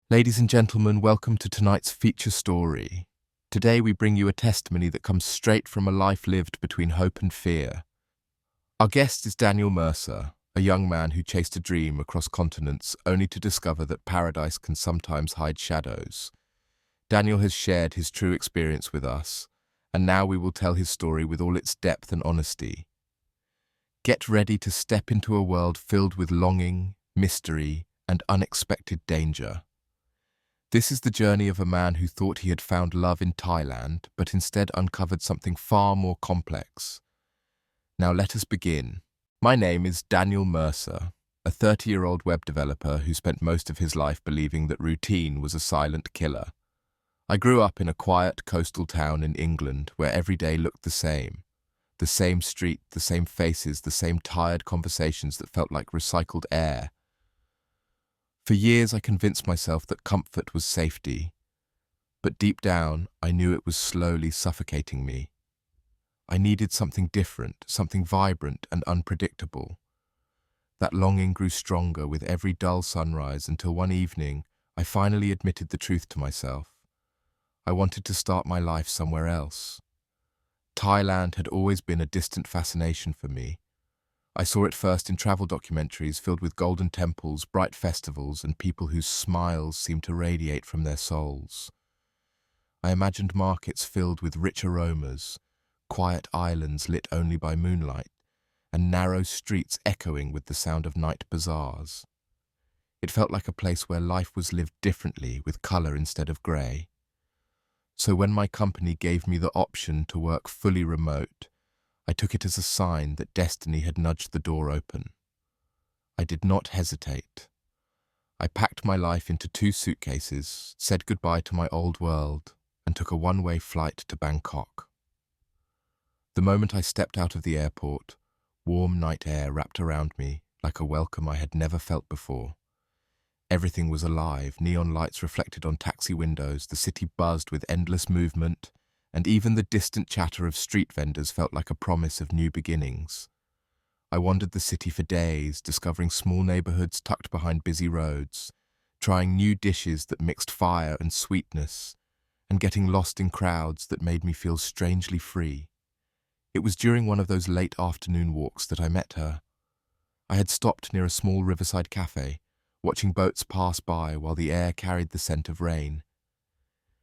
Ladies and gentlemen, welcome to tonight's feature story. Today we bring you a testimony that comes straight from a life lived between hope and fear. Our guest is Daniel Mercer, a young man who chased a dream across continents only to discover that paradise can sometimes hide shadows. Daniel has shared his true experience with us, and now we will tell his story with all its depth and honesty. Get ready to step into a world filled with longing, mystery, and unexpected danger. This is the journey of a man who thought he had found love in Thailand, but instead uncovered something far more complex. Now let us begin. My name is Daniel Mercer, a 30-year-old web developer who spent most of his life believing that routine was a silent killer. I grew up in a quiet coastal town in England where every day looked the same. The same street, the same faces, the same tired conversations that felt like recycled air. For years I convinced myself that comfort was safety, but deep down I knew it was slowly suffocating me. I needed something different, something vibrant and unpredictable. That longing grew stronger with every dull sunrise until one evening I finally admitted the truth to myself. I wanted to start my life somewhere else. Thailand had always been a distant fascination for me. I saw it first in travel documentaries filled with golden temples, bright festivals, and people whose smiles seemed to radiate from their souls. I imagined markets filled with rich aromas, quiet islands lit only by moonlight, and narrow streets echoing with the sound of night bazaars. It felt like a place where life was lived differently, with color instead of grey. So when my company gave me the option to work fully remote, I took it as a sign that destiny had nudged the door open. I did not hesitate. I packed my life into 2 suitcases, said goodbye to my old world, and took a one-way flight to Bangkok. The moment I stepped out of the airport, warm night air wrapped around me like a welcome I had never felt before. Everything was alive, neon lights reflected on taxi windows, the city buzzed with endless movement, and even the distant chatter of street vendors felt like a promise of new beginnings. I wandered the city for days, discovering small neighborhoods tucked behind busy roads, trying new dishes that mixed fire and sweetness, and getting lost in crowds that made me feel strangely free. It was during one of those late afternoon walks that I met her. I had stopped near a small riverside cafe, watching boats pass by while the air carried the scent of rain.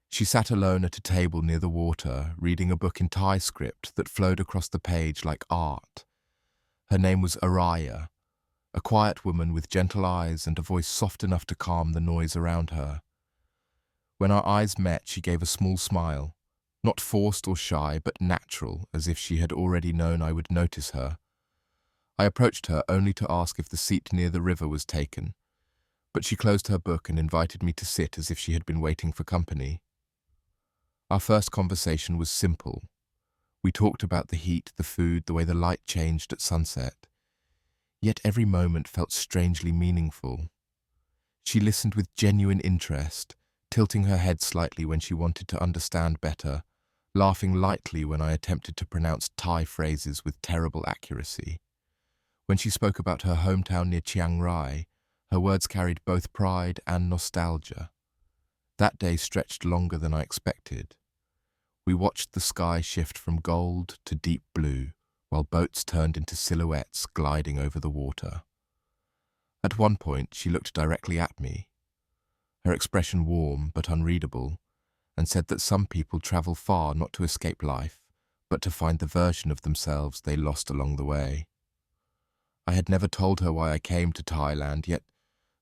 She sat alone at a table near the water, reading a book in Thai script that flowed across the page like art. Her name was Araya, a quiet woman with gentle eyes and a voice soft enough to calm the noise around her. When our eyes met, she gave a small smile, not forced or shy, but natural, as if she had already known I would notice her. I approached her only to ask if the seat near the river was taken, but she closed her book and invited me to sit as if she had been waiting for company. Our first conversation was simple. We talked about the heat, the food, the way the light changed at sunset. Yet every moment felt strangely meaningful. She listened with genuine interest, tilting her head slightly when she wanted to understand better, laughing lightly when I attempted to pronounce Thai phrases with terrible accuracy. When she spoke about her hometown near Chiang Rai, her words carried both pride and nostalgia. That day stretched longer than I expected. We watched the sky shift from gold to deep blue, while boats turned into silhouettes gliding over the water. At one point, she looked directly at me, her expression warm but unreadable, and said that some people travel far not to escape life, but to find the version of themselves they lost along the way. I had never told her why I came to Thailand, yet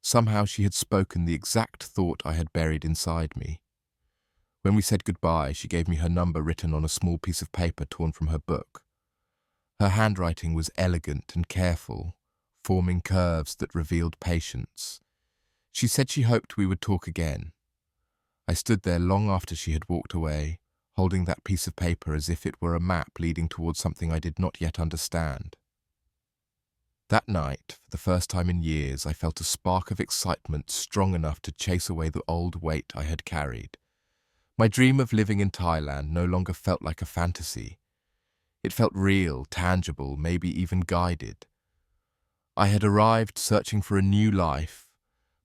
somehow she had spoken the exact thought I had buried inside me. When we said goodbye, she gave me her number written on a small piece of paper torn from her book. Her handwriting was elegant and careful, forming curves that revealed patience. She said she hoped we would talk again. I stood there long after she had walked away, holding that piece of paper as if it were a map leading towards something I did not yet understand. That night, for the first time in years, I felt a spark of excitement strong enough to chase away the old weight I had carried. My dream of living in Thailand no longer felt like a fantasy. It felt real, tangible, maybe even guided. I had arrived searching for a new life,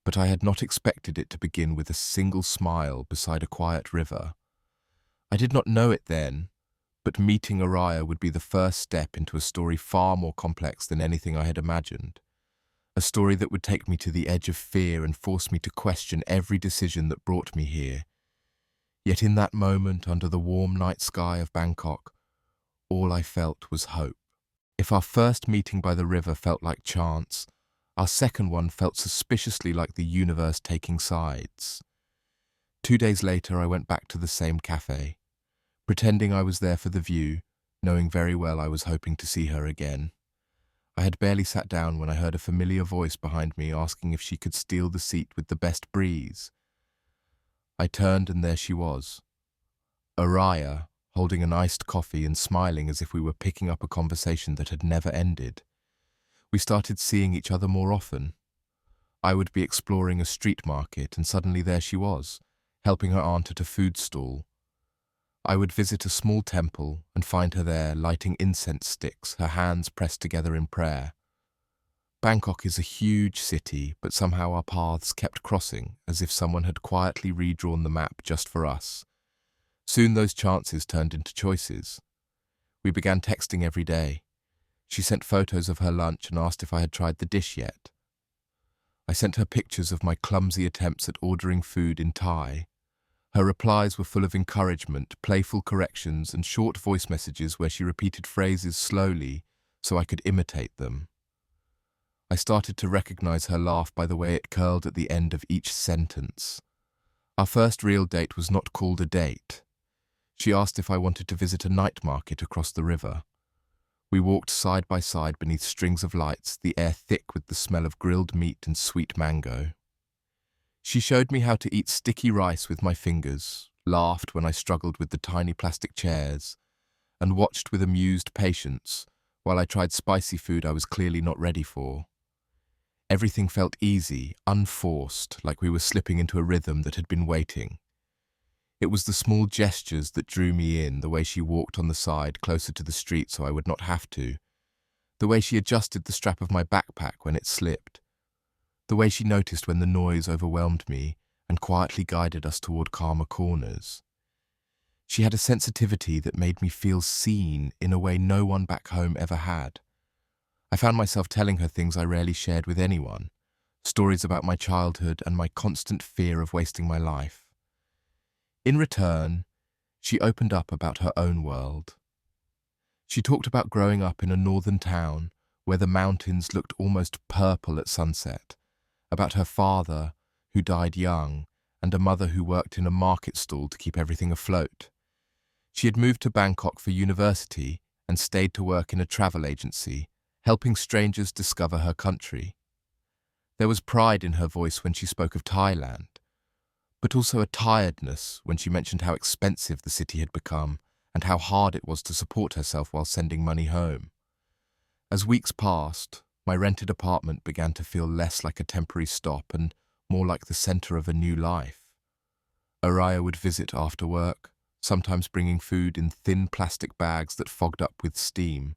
but I had not expected it to begin with a single smile beside a quiet river. I did not know it then, but meeting Araya would be the first step into a story far more complex than anything I had imagined. A story that would take me to the edge of fear and force me to question every decision that brought me here. Yet in that moment, under the warm night sky of Bangkok, all I felt was hope. If our first meeting by the river felt like chance, our second one felt suspiciously like the universe taking sides. 2 days later, I went back to the same cafe, pretending I was there for the view, knowing very well I was hoping to see her again. I had barely sat down when I heard a familiar voice behind me asking if she could steal the seat with the best breeze. I turned and there she was, Araya, holding an iced coffee and smiling as if we were picking up a conversation that had never ended. We started seeing each other more often. I would be exploring a street market and suddenly there she was, helping her aunt at a food stall. I would visit a small temple and find her there lighting incense sticks, her hands pressed together in prayer. Bangkok is a huge city, but somehow our paths kept crossing, as if someone had quietly redrawn the map just for us. Soon those chances turned into choices. We began texting every day. She sent photos of her lunch and asked if I had tried the dish yet. I sent her pictures of my clumsy attempts at ordering food in Thai. Her replies were full of encouragement, playful corrections, and short voice messages where she repeated phrases slowly so I could imitate them. I started to recognize her laugh by the way it curled at the end of each sentence. Our first real date was not called a date. She asked if I wanted to visit a night market across the river. We walked side by side beneath strings of lights, the air thick with the smell of grilled meat and sweet mango. She showed me how to eat sticky rice with my fingers, laughed when I struggled with the tiny plastic chairs, and watched with amused patience while I tried spicy food I was clearly not ready for. Everything felt easy, unforced, like we were slipping into a rhythm that had been waiting. It was the small gestures that drew me in, the way she walked on the side closer to the street so I would not have to, the way she adjusted the strap of my backpack when it slipped, the way she noticed when the noise overwhelmed me and quietly guided us toward calmer corners. She had a sensitivity that made me feel seen in a way no one back home ever had. I found myself telling her things I rarely shared with anyone, stories about my childhood and my constant fear of wasting my life. In return, she opened up about her own world. She talked about growing up in a northern town where the mountains looked almost purple at sunset, about her father, who died young, and a mother who worked in a market stall to keep everything afloat. She had moved to Bangkok for university and stayed to work in a travel agency, helping strangers discover her country. There was pride in her voice when she spoke of Thailand, but also a tiredness when she mentioned how expensive the city had become and how hard it was to support herself while sending money home. As weeks passed, my rented apartment began to feel less like a temporary stop and more like the center of a new life. Araya would visit after work, sometimes bringing food in thin plastic bags that fogged up with steam.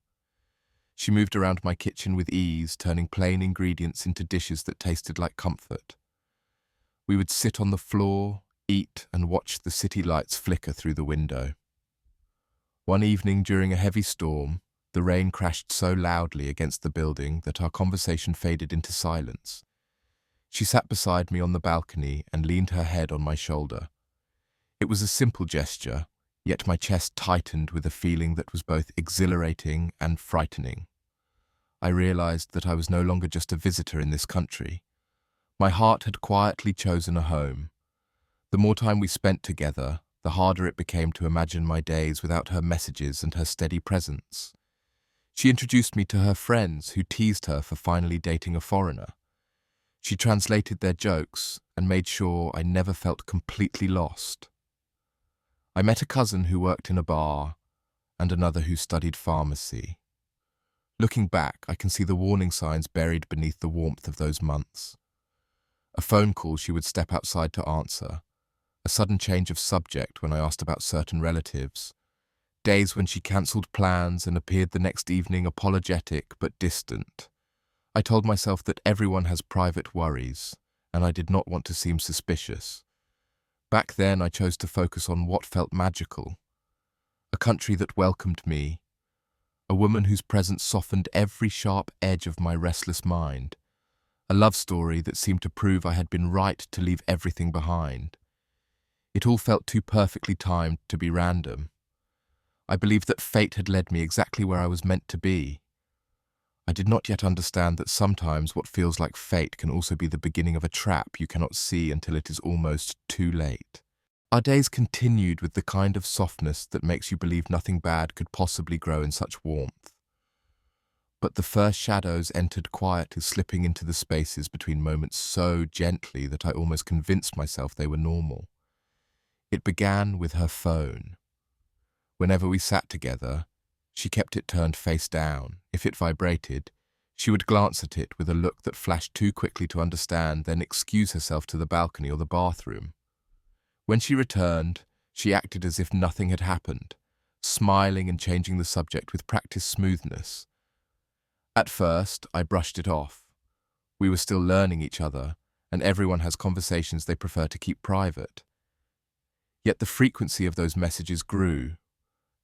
She moved around my kitchen with ease, turning plain ingredients into dishes that tasted like comfort. We would sit on the floor, eat, and watch the city lights flicker through the window. One evening during a heavy storm, the rain crashed so loudly against the building that our conversation faded into silence. She sat beside me on the balcony and leaned her head on my shoulder. It was a simple gesture, yet my chest tightened with a feeling that was both exhilarating and frightening. I realized that I was no longer just a visitor in this country. My heart had quietly chosen a home. The more time we spent together, the harder it became to imagine my days without her messages and her steady presence. She introduced me to her friends who teased her for finally dating a foreigner. She translated their jokes and made sure I never felt completely lost. I met a cousin who worked in a bar and another who studied pharmacy. Looking back, I can see the warning signs buried beneath the warmth of those months. A phone call she would step outside to answer, a sudden change of subject when I asked about certain relatives, days when she cancelled plans and appeared the next evening apologetic but distant. I told myself that everyone has private worries, and I did not want to seem suspicious. Back then, I chose to focus on what felt magical. A country that welcomed me, a woman whose presence softened every sharp edge of my restless mind, a love story that seemed to prove I had been right to leave everything behind. It all felt too perfectly timed to be random. I believed that fate had led me exactly where I was meant to be. I did not yet understand that sometimes what feels like fate can also be the beginning of a trap you cannot see until it is almost too late. Our days continued with the kind of softness that makes you believe nothing bad could possibly grow in such warmth. But the first shadows entered quietly, slipping into the spaces between moments so gently that I almost convinced myself they were normal. It began with her phone. Whenever we sat together, she kept it turned face down. If it vibrated, she would glance at it with a look that flashed too quickly to understand, then excuse herself to the balcony or the bathroom. When she returned, she acted as if nothing had happened, smiling and changing the subject with practiced smoothness. At first, I brushed it off. We were still learning each other, and everyone has conversations they prefer to keep private. Yet the frequency of those messages grew.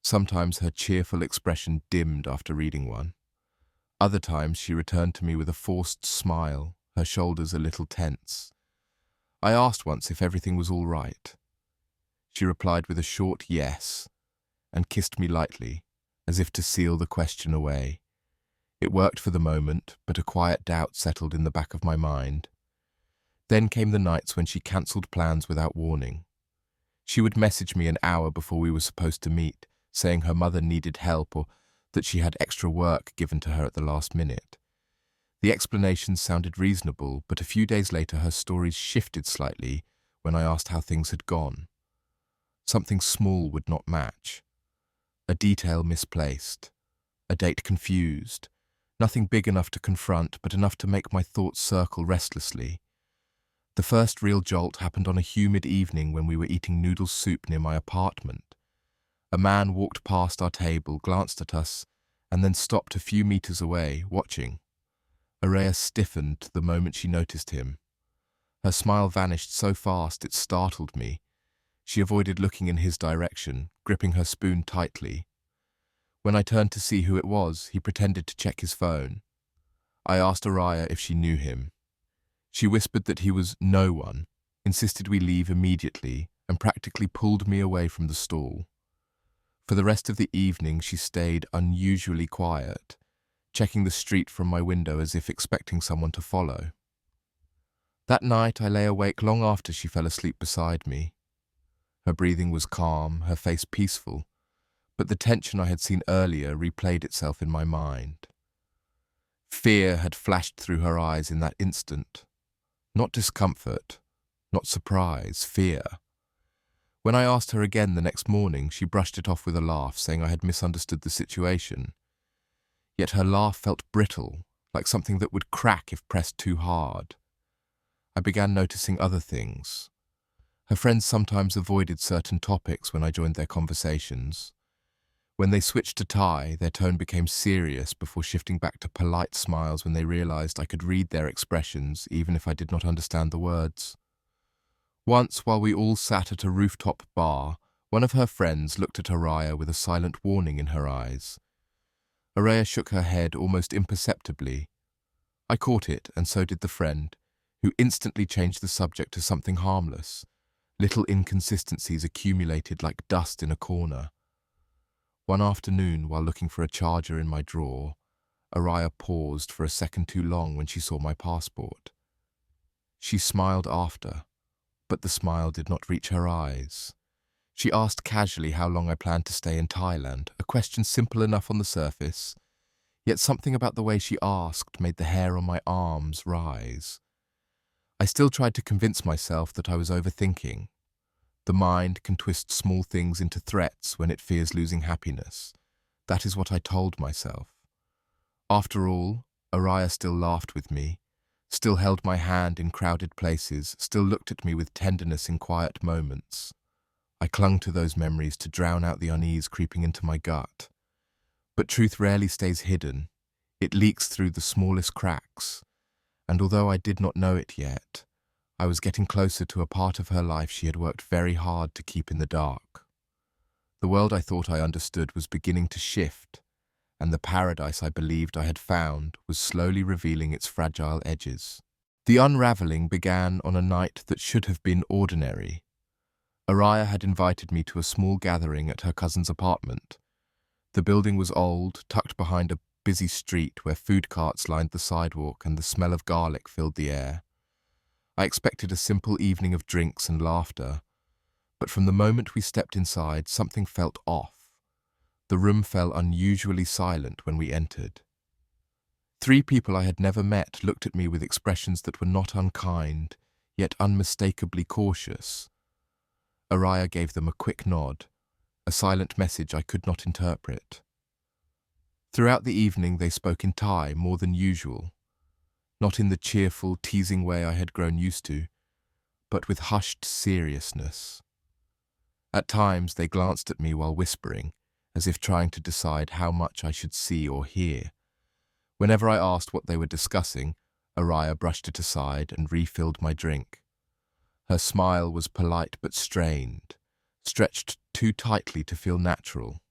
Sometimes her cheerful expression dimmed after reading one. Other times she returned to me with a forced smile, her shoulders a little tense. I asked once if everything was all right. She replied with a short yes, and kissed me lightly, as if to seal the question away. It worked for the moment, but a quiet doubt settled in the back of my mind. Then came the nights when she cancelled plans without warning. She would message me an hour before we were supposed to meet, saying her mother needed help or that she had extra work given to her at the last minute. The explanations sounded reasonable, but a few days later her stories shifted slightly when I asked how things had gone. Something small would not match. A detail misplaced. A date confused. Nothing big enough to confront, but enough to make my thoughts circle restlessly. The first real jolt happened on a humid evening when we were eating noodle soup near my apartment. A man walked past our table, glanced at us, and then stopped a few meters away, watching. Araya stiffened the moment she noticed him. Her smile vanished so fast it startled me. She avoided looking in his direction, gripping her spoon tightly. When I turned to see who it was, he pretended to check his phone. I asked Araya if she knew him. She whispered that he was no one, insisted we leave immediately, and practically pulled me away from the stall. For the rest of the evening she stayed unusually quiet, checking the street from my window as if expecting someone to follow. That night I lay awake long after she fell asleep beside me. Her breathing was calm, her face peaceful, but the tension I had seen earlier replayed itself in my mind. Fear had flashed through her eyes in that instant. Not discomfort, not surprise, fear. When I asked her again the next morning, she brushed it off with a laugh, saying I had misunderstood the situation. Yet her laugh felt brittle, like something that would crack if pressed too hard. I began noticing other things. Her friends sometimes avoided certain topics when I joined their conversations. When they switched to Thai, their tone became serious before shifting back to polite smiles when they realized I could read their expressions even if I did not understand the words. Once, while we all sat at a rooftop bar, one of her friends looked at Araya with a silent warning in her eyes. Araya shook her head almost imperceptibly. I caught it, and so did the friend, who instantly changed the subject to something harmless. Little inconsistencies accumulated like dust in a corner. One afternoon, while looking for a charger in my drawer, Araya paused for a second too long when she saw my passport. She smiled after, but the smile did not reach her eyes. She asked casually how long I planned to stay in Thailand, a question simple enough on the surface, yet something about the way she asked made the hair on my arms rise. I still tried to convince myself that I was overthinking. The mind can twist small things into threats when it fears losing happiness. That is what I told myself. After all, Araya still laughed with me, still held my hand in crowded places, still looked at me with tenderness in quiet moments. I clung to those memories to drown out the unease creeping into my gut. But truth rarely stays hidden. It leaks through the smallest cracks. And although I did not know it yet, I was getting closer to a part of her life she had worked very hard to keep in the dark. The world I thought I understood was beginning to shift, and the paradise I believed I had found was slowly revealing its fragile edges. The unraveling began on a night that should have been ordinary. Araya had invited me to a small gathering at her cousin's apartment. The building was old, tucked behind a busy street where food carts lined the sidewalk and the smell of garlic filled the air. I expected a simple evening of drinks and laughter, but from the moment we stepped inside, something felt off. The room fell unusually silent when we entered. 3 people I had never met looked at me with expressions that were not unkind, yet unmistakably cautious. Araya gave them a quick nod, a silent message I could not interpret. Throughout the evening they spoke in Thai more than usual, not in the cheerful, teasing way I had grown used to, but with hushed seriousness. At times they glanced at me while whispering, as if trying to decide how much I should see or hear. Whenever I asked what they were discussing, Araya brushed it aside and refilled my drink. Her smile was polite but strained, stretched too tightly to feel natural.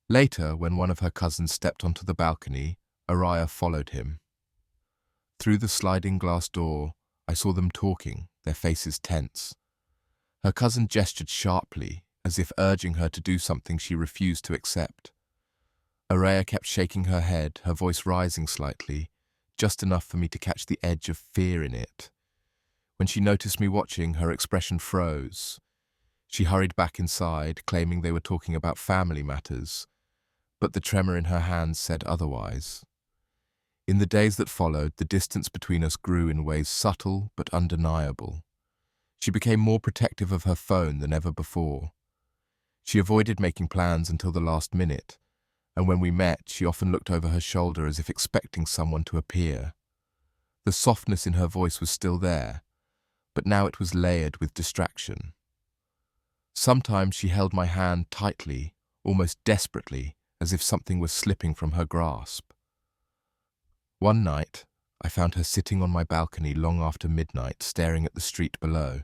Later, when one of her cousins stepped onto the balcony, Araya followed him. Through the sliding glass door, I saw them talking, their faces tense. Her cousin gestured sharply, as if urging her to do something she refused to accept. Araya kept shaking her head, her voice rising slightly, just enough for me to catch the edge of fear in it. When she noticed me watching, her expression froze. She hurried back inside, claiming they were talking about family matters, but the tremor in her hands said otherwise. In the days that followed, the distance between us grew in ways subtle but undeniable. She became more protective of her phone than ever before. She avoided making plans until the last minute, and when we met, she often looked over her shoulder as if expecting someone to appear. The softness in her voice was still there, but now it was layered with distraction. Sometimes she held my hand tightly, almost desperately, as if something was slipping from her grasp. One night, I found her sitting on my balcony long after midnight, staring at the street below.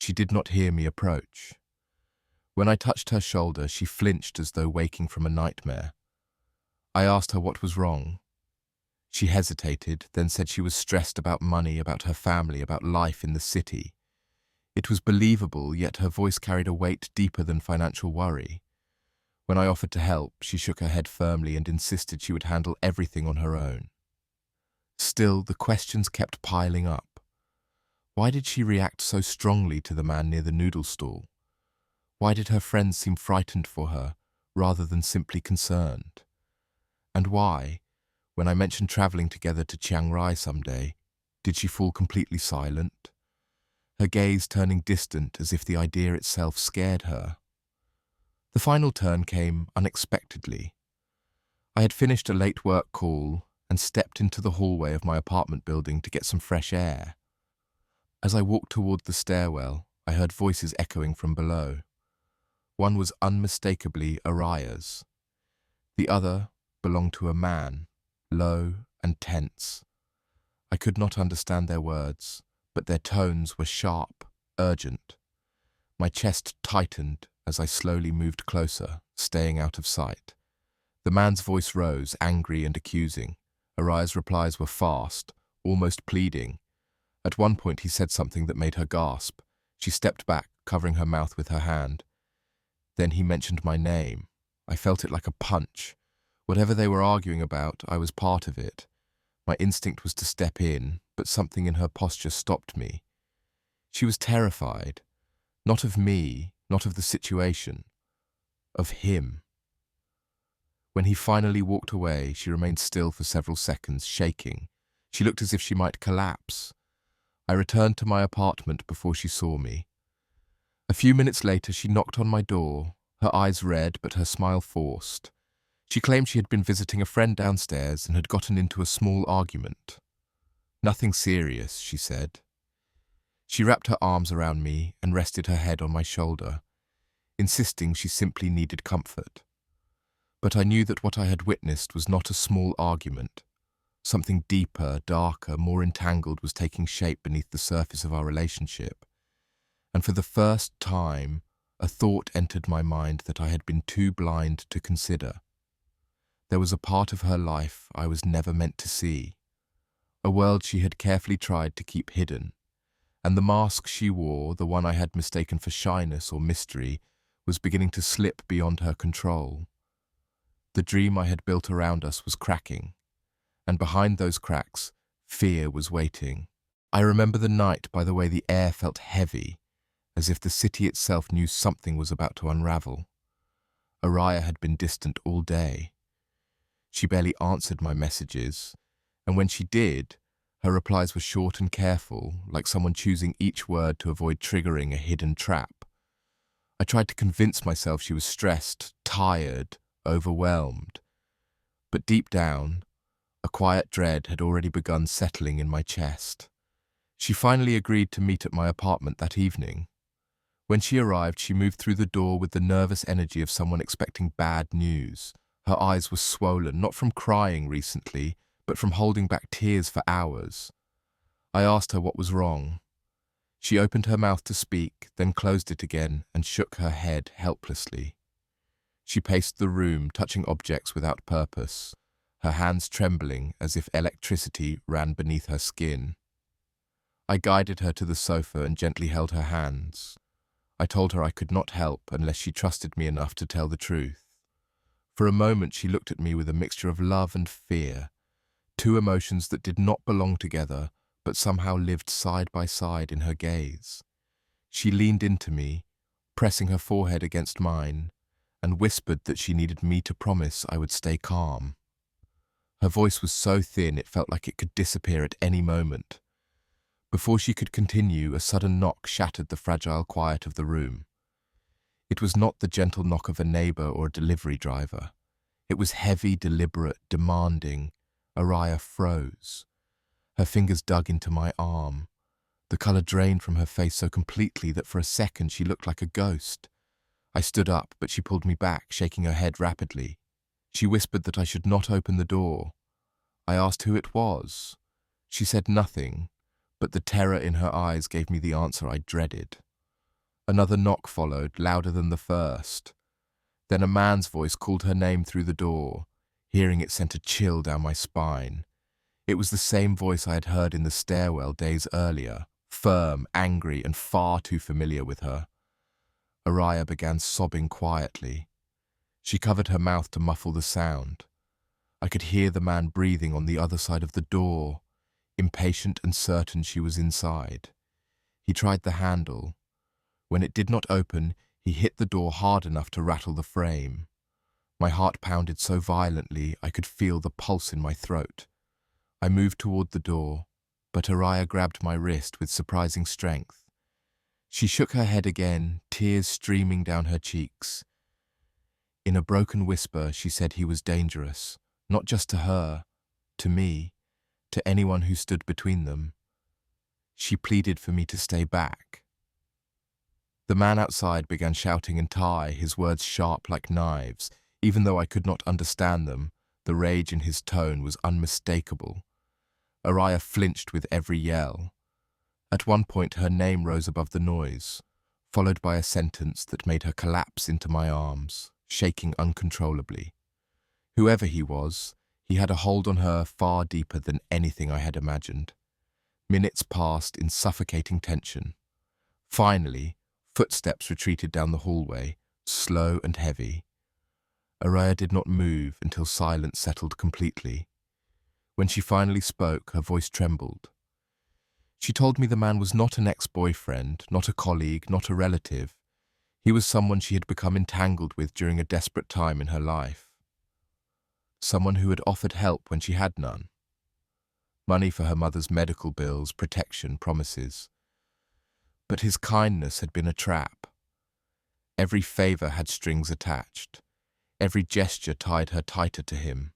She did not hear me approach. When I touched her shoulder, she flinched as though waking from a nightmare. I asked her what was wrong. She hesitated, then said she was stressed about money, about her family, about life in the city. It was believable, yet her voice carried a weight deeper than financial worry. When I offered to help, she shook her head firmly and insisted she would handle everything on her own. Still, the questions kept piling up. Why did she react so strongly to the man near the noodle stall? Why did her friends seem frightened for her, rather than simply concerned? And why, when I mentioned travelling together to Chiang Rai someday, did she fall completely silent? Her gaze turning distant as if the idea itself scared her. The final turn came unexpectedly. I had finished a late work call and stepped into the hallway of my apartment building to get some fresh air. As I walked toward the stairwell, I heard voices echoing from below. One was unmistakably Araya's. The other belonged to a man, low and tense. I could not understand their words, but their tones were sharp, urgent. My chest tightened as I slowly moved closer, staying out of sight. The man's voice rose, angry and accusing. Araya's replies were fast, almost pleading. At one point he said something that made her gasp. She stepped back, covering her mouth with her hand. Then he mentioned my name. I felt it like a punch. Whatever they were arguing about, I was part of it. My instinct was to step in, but something in her posture stopped me. She was terrified. Not of me, not of the situation. Of him. When he finally walked away, she remained still for several seconds, shaking. She looked as if she might collapse. I returned to my apartment before she saw me. A few minutes later, she knocked on my door, her eyes red but her smile forced. She claimed she had been visiting a friend downstairs and had gotten into a small argument. Nothing serious, she said. She wrapped her arms around me and rested her head on my shoulder, insisting she simply needed comfort. But I knew that what I had witnessed was not a small argument. Something deeper, darker, more entangled was taking shape beneath the surface of our relationship. And for the first time, a thought entered my mind that I had been too blind to consider. There was a part of her life I was never meant to see, a world she had carefully tried to keep hidden, and the mask she wore, the one I had mistaken for shyness or mystery, was beginning to slip beyond her control. The dream I had built around us was cracking, and behind those cracks, fear was waiting. I remember the night by the way the air felt heavy, as if the city itself knew something was about to unravel. Araya had been distant all day. She barely answered my messages, and when she did, her replies were short and careful, like someone choosing each word to avoid triggering a hidden trap. I tried to convince myself she was stressed, tired, overwhelmed. But deep down, a quiet dread had already begun settling in my chest. She finally agreed to meet at my apartment that evening. When she arrived, she moved through the door with the nervous energy of someone expecting bad news. Her eyes were swollen, not from crying recently, but from holding back tears for hours. I asked her what was wrong. She opened her mouth to speak, then closed it again and shook her head helplessly. She paced the room, touching objects without purpose, her hands trembling as if electricity ran beneath her skin. I guided her to the sofa and gently held her hands. I told her I could not help unless she trusted me enough to tell the truth. For a moment she looked at me with a mixture of love and fear, two emotions that did not belong together but somehow lived side by side in her gaze. She leaned into me, pressing her forehead against mine, and whispered that she needed me to promise I would stay calm. Her voice was so thin it felt like it could disappear at any moment. Before she could continue, a sudden knock shattered the fragile quiet of the room. It was not the gentle knock of a neighbor or a delivery driver. It was heavy, deliberate, demanding. Araya froze. Her fingers dug into my arm. The color drained from her face so completely that for a second she looked like a ghost. I stood up, but she pulled me back, shaking her head rapidly. She whispered that I should not open the door. I asked who it was. She said nothing, but the terror in her eyes gave me the answer I dreaded. Another knock followed, louder than the first. Then a man's voice called her name through the door. Hearing it sent a chill down my spine. It was the same voice I had heard in the stairwell days earlier, firm, angry, and far too familiar with her. Araya began sobbing quietly. She covered her mouth to muffle the sound. I could hear the man breathing on the other side of the door, impatient and certain she was inside. He tried the handle. When it did not open, he hit the door hard enough to rattle the frame. My heart pounded so violently I could feel the pulse in my throat. I moved toward the door, but Araya grabbed my wrist with surprising strength. She shook her head again, tears streaming down her cheeks. In a broken whisper, she said he was dangerous, not just to her, to me, to anyone who stood between them. She pleaded for me to stay back. The man outside began shouting in Thai, his words sharp like knives. Even though I could not understand them, the rage in his tone was unmistakable. Araya flinched with every yell. At one point, her name rose above the noise, followed by a sentence that made her collapse into my arms, shaking uncontrollably. Whoever he was, he had a hold on her far deeper than anything I had imagined. Minutes passed in suffocating tension. Finally, footsteps retreated down the hallway, slow and heavy. Araya did not move until silence settled completely. When she finally spoke, her voice trembled. She told me the man was not an ex-boyfriend, not a colleague, not a relative. He was someone she had become entangled with during a desperate time in her life. Someone who had offered help when she had none. Money for her mother's medical bills, protection, promises. But his kindness had been a trap. Every favor had strings attached. Every gesture tied her tighter to him.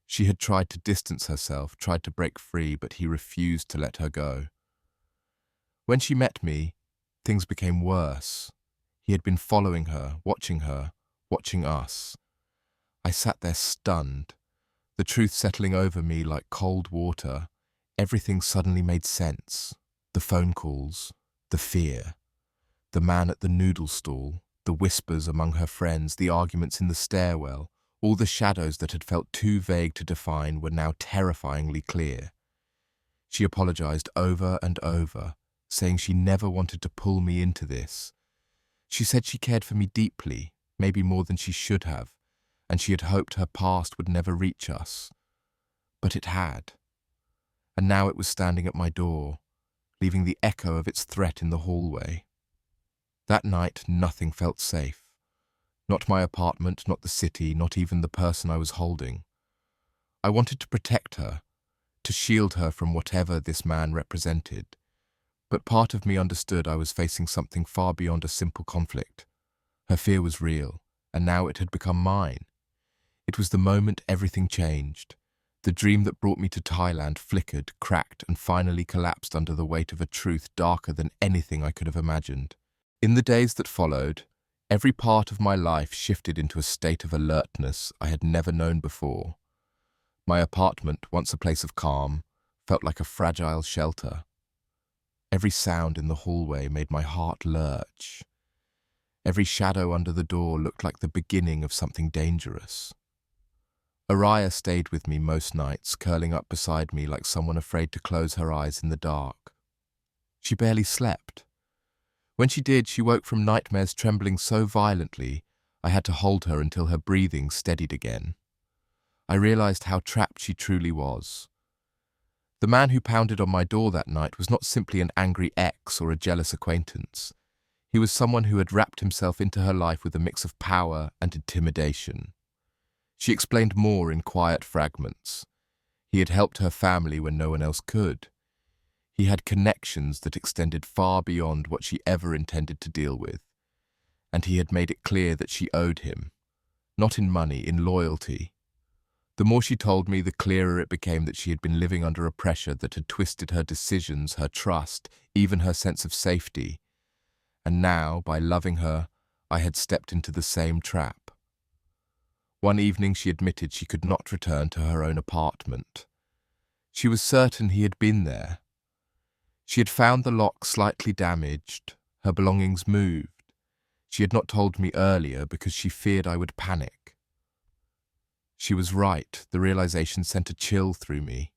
She had tried to distance herself, tried to break free, but he refused to let her go. When she met me, things became worse. He had been following her, watching us. I sat there stunned. The truth settling over me like cold water, everything suddenly made sense. The phone calls, the fear, the man at the noodle stall, the whispers among her friends, the arguments in the stairwell, all the shadows that had felt too vague to define were now terrifyingly clear. She apologized over and over, saying she never wanted to pull me into this. She said she cared for me deeply, maybe more than she should have, and she had hoped her past would never reach us. But it had. And now it was standing at my door, leaving the echo of its threat in the hallway. That night, nothing felt safe. Not my apartment, not the city, not even the person I was holding. I wanted to protect her, to shield her from whatever this man represented. But part of me understood I was facing something far beyond a simple conflict. Her fear was real, and now it had become mine. It was the moment everything changed. The dream that brought me to Thailand flickered, cracked, and finally collapsed under the weight of a truth darker than anything I could have imagined. In the days that followed, every part of my life shifted into a state of alertness I had never known before. My apartment, once a place of calm, felt like a fragile shelter. Every sound in the hallway made my heart lurch. Every shadow under the door looked like the beginning of something dangerous. Araya stayed with me most nights, curling up beside me like someone afraid to close her eyes in the dark. She barely slept. When she did, she woke from nightmares trembling so violently, I had to hold her until her breathing steadied again. I realized how trapped she truly was. The man who pounded on my door that night was not simply an angry ex or a jealous acquaintance. He was someone who had wrapped himself into her life with a mix of power and intimidation. She explained more in quiet fragments. He had helped her family when no one else could. He had connections that extended far beyond what she ever intended to deal with. And he had made it clear that she owed him. Not in money, in loyalty. The more she told me, the clearer it became that she had been living under a pressure that had twisted her decisions, her trust, even her sense of safety. And now, by loving her, I had stepped into the same trap. One evening she admitted she could not return to her own apartment. She was certain he had been there. She had found the lock slightly damaged, her belongings moved. She had not told me earlier because she feared I would panic. She was right. The realization sent a chill through me.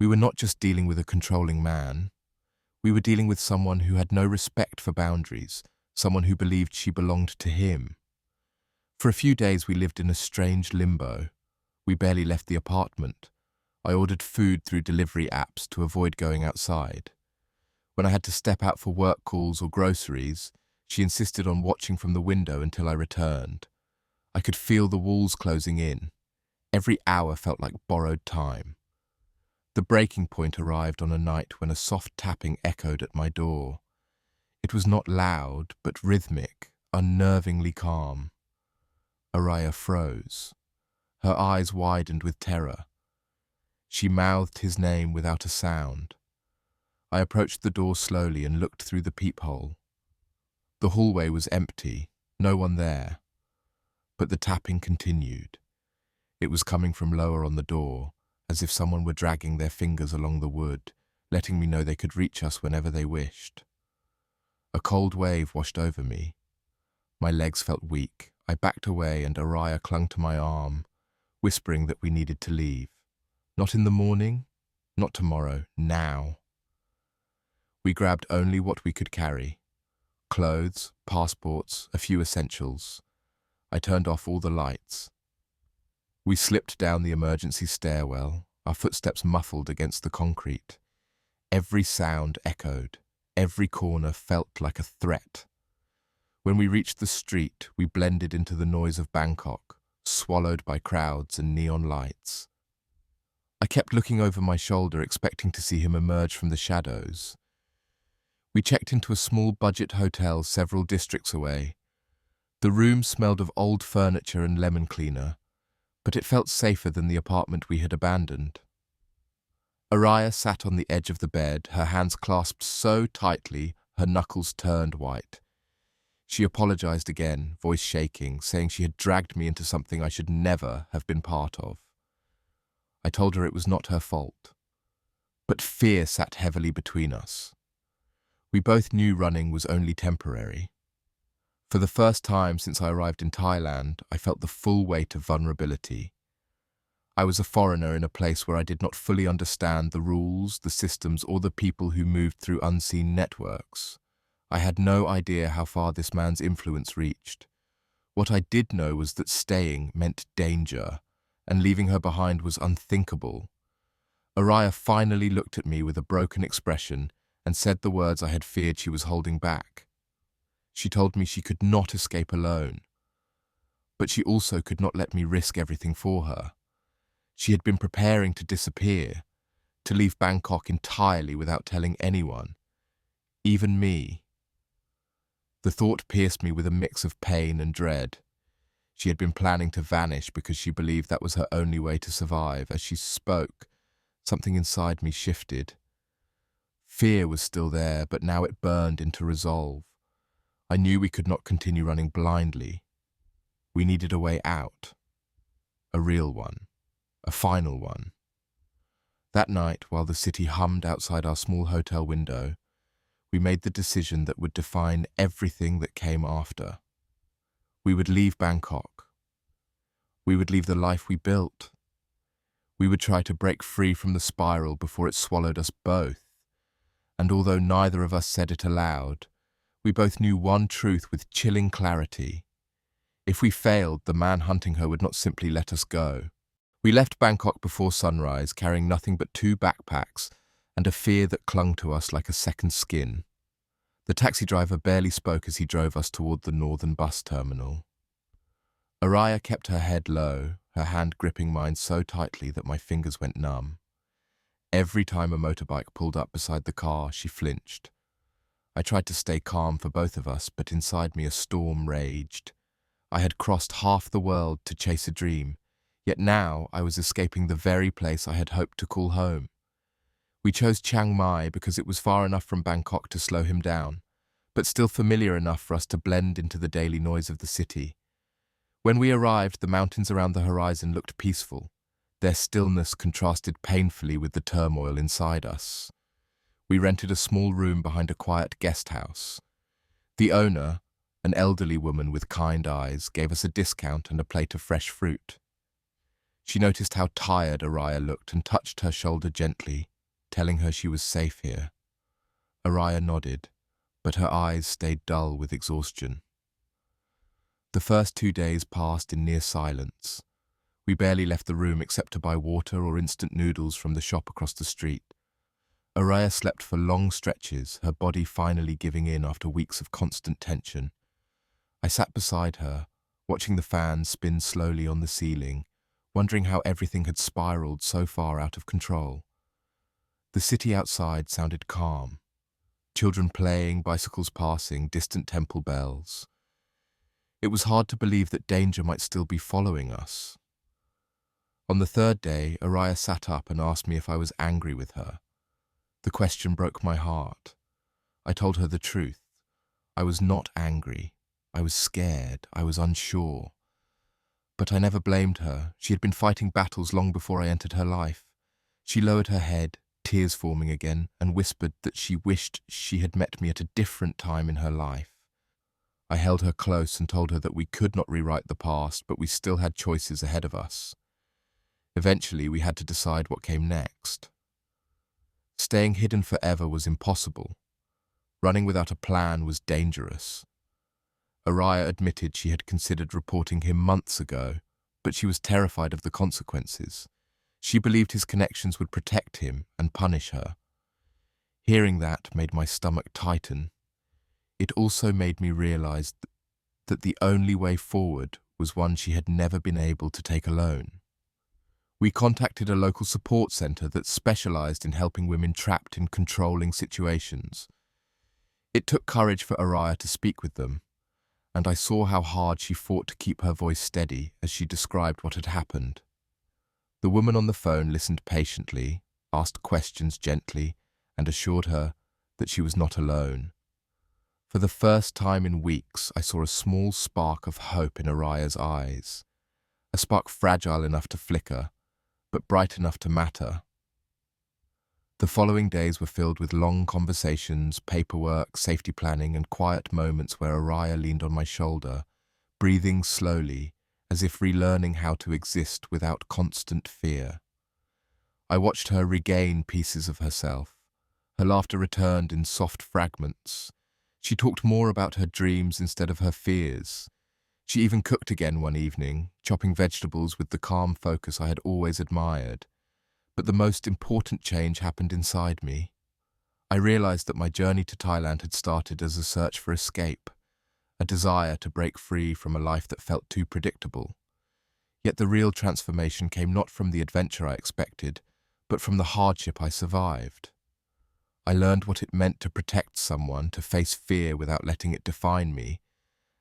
We were not just dealing with a controlling man. We were dealing with someone who had no respect for boundaries, someone who believed she belonged to him. For a few days we lived in a strange limbo. We barely left the apartment. I ordered food through delivery apps to avoid going outside. When I had to step out for work calls or groceries, she insisted on watching from the window until I returned. I could feel the walls closing in. Every hour felt like borrowed time. The breaking point arrived on a night when a soft tapping echoed at my door. It was not loud, but rhythmic, unnervingly calm. Araya froze. Her eyes widened with terror. She mouthed his name without a sound. I approached the door slowly and looked through the peephole. The hallway was empty, no one there. But the tapping continued. It was coming from lower on the door, as if someone were dragging their fingers along the wood, letting me know they could reach us whenever they wished. A cold wave washed over me. My legs felt weak. I backed away and Araya clung to my arm, whispering that we needed to leave. Not in the morning, not tomorrow, now. We grabbed only what we could carry. Clothes, passports, a few essentials. I turned off all the lights. We slipped down the emergency stairwell, our footsteps muffled against the concrete. Every sound echoed. Every corner felt like a threat. When we reached the street, we blended into the noise of Bangkok, swallowed by crowds and neon lights. I kept looking over my shoulder, expecting to see him emerge from the shadows. We checked into a small budget hotel several districts away. The room smelled of old furniture and lemon cleaner, but it felt safer than the apartment we had abandoned. Araya sat on the edge of the bed, her hands clasped so tightly her knuckles turned white. She apologized again, voice shaking, saying she had dragged me into something I should never have been part of. I told her it was not her fault. But fear sat heavily between us. We both knew running was only temporary. For the first time since I arrived in Thailand, I felt the full weight of vulnerability. I was a foreigner in a place where I did not fully understand the rules, the systems, or the people who moved through unseen networks. I had no idea how far this man's influence reached. What I did know was that staying meant danger, and leaving her behind was unthinkable. Araya finally looked at me with a broken expression and said the words I had feared she was holding back. She told me she could not escape alone, but she also could not let me risk everything for her. She had been preparing to disappear, to leave Bangkok entirely without telling anyone, even me. The thought pierced me with a mix of pain and dread. She had been planning to vanish because she believed that was her only way to survive. As she spoke, something inside me shifted. Fear was still there, but now it burned into resolve. I knew we could not continue running blindly. We needed a way out. A real one. A final one. That night, while the city hummed outside our small hotel window, we made the decision that would define everything that came after. We would leave Bangkok. We would leave the life we built. We would try to break free from the spiral before it swallowed us both. And although neither of us said it aloud, we both knew one truth with chilling clarity. If we failed, the man hunting her would not simply let us go. We left Bangkok before sunrise, carrying nothing but 2 backpacks and a fear that clung to us like a second skin. The taxi driver barely spoke as he drove us toward the northern bus terminal. Araya kept her head low, her hand gripping mine so tightly that my fingers went numb. Every time a motorbike pulled up beside the car, she flinched. I tried to stay calm for both of us, but inside me a storm raged. I had crossed half the world to chase a dream, yet now I was escaping the very place I had hoped to call home. We chose Chiang Mai because it was far enough from Bangkok to slow him down, but still familiar enough for us to blend into the daily noise of the city. When we arrived, the mountains around the horizon looked peaceful. Their stillness contrasted painfully with the turmoil inside us. We rented a small room behind a quiet guest house. The owner, an elderly woman with kind eyes, gave us a discount and a plate of fresh fruit. She noticed how tired Araya looked and touched her shoulder gently, telling her she was safe here. Araya nodded, but her eyes stayed dull with exhaustion. The first 2 days passed in near silence. We barely left the room except to buy water or instant noodles from the shop across the street. Araya slept for long stretches, her body finally giving in after weeks of constant tension. I sat beside her, watching the fan spin slowly on the ceiling, wondering how everything had spiraled so far out of control. The city outside sounded calm. Children playing, bicycles passing, distant temple bells. It was hard to believe that danger might still be following us. On the 3rd day, Araya sat up and asked me if I was angry with her. The question broke my heart. I told her the truth. I was not angry. I was scared. I was unsure. But I never blamed her. She had been fighting battles long before I entered her life. She lowered her head, tears forming again, and whispered that she wished she had met me at a different time in her life. I held her close and told her that we could not rewrite the past, but we still had choices ahead of us. Eventually, we had to decide what came next. Staying hidden forever was impossible. Running without a plan was dangerous. Araya admitted she had considered reporting him months ago, but she was terrified of the consequences. She believed his connections would protect him and punish her. Hearing that made my stomach tighten. It also made me realize that the only way forward was one she had never been able to take alone. We contacted a local support center that specialized in helping women trapped in controlling situations. It took courage for Araya to speak with them, and I saw how hard she fought to keep her voice steady as she described what had happened. The woman on the phone listened patiently, asked questions gently, and assured her that she was not alone. For the first time in weeks, I saw a small spark of hope in Araya's eyes, a spark fragile enough to flicker, but bright enough to matter. The following days were filled with long conversations, paperwork, safety planning, and quiet moments where Araya leaned on my shoulder, breathing slowly, as if relearning how to exist without constant fear. I watched her regain pieces of herself. Her laughter returned in soft fragments. She talked more about her dreams instead of her fears. She even cooked again one evening, chopping vegetables with the calm focus I had always admired. But the most important change happened inside me. I realized that my journey to Thailand had started as a search for escape, a desire to break free from a life that felt too predictable. Yet the real transformation came not from the adventure I expected, but from the hardship I survived. I learned what it meant to protect someone, to face fear without letting it define me,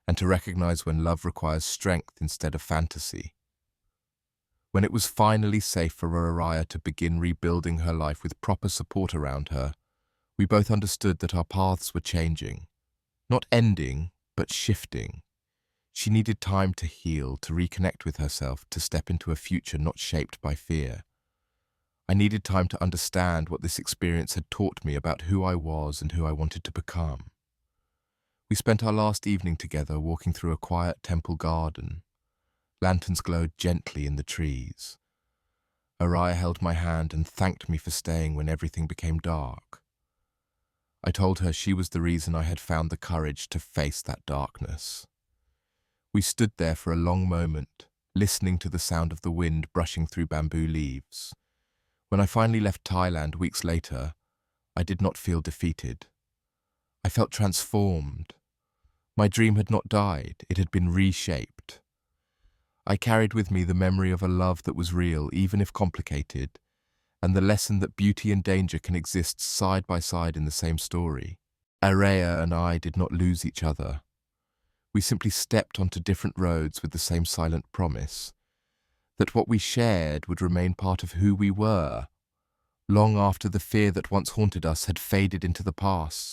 and to recognize when love requires strength instead of fantasy. When it was finally safe for Araya to begin rebuilding her life with proper support around her, we both understood that our paths were changing. Not ending, but shifting. She needed time to heal, to reconnect with herself, to step into a future not shaped by fear. I needed time to understand what this experience had taught me about who I was and who I wanted to become. We spent our last evening together walking through a quiet temple garden. Lanterns glowed gently in the trees. Araya held my hand and thanked me for staying when everything became dark. I told her she was the reason I had found the courage to face that darkness. We stood there for a long moment, listening to the sound of the wind brushing through bamboo leaves. When I finally left Thailand weeks later, I did not feel defeated. I felt transformed. My dream had not died, it had been reshaped. I carried with me the memory of a love that was real, even if complicated, and the lesson that beauty and danger can exist side by side in the same story. Araya and I did not lose each other. We simply stepped onto different roads with the same silent promise that what we shared would remain part of who we were, long after the fear that once haunted us had faded into the past.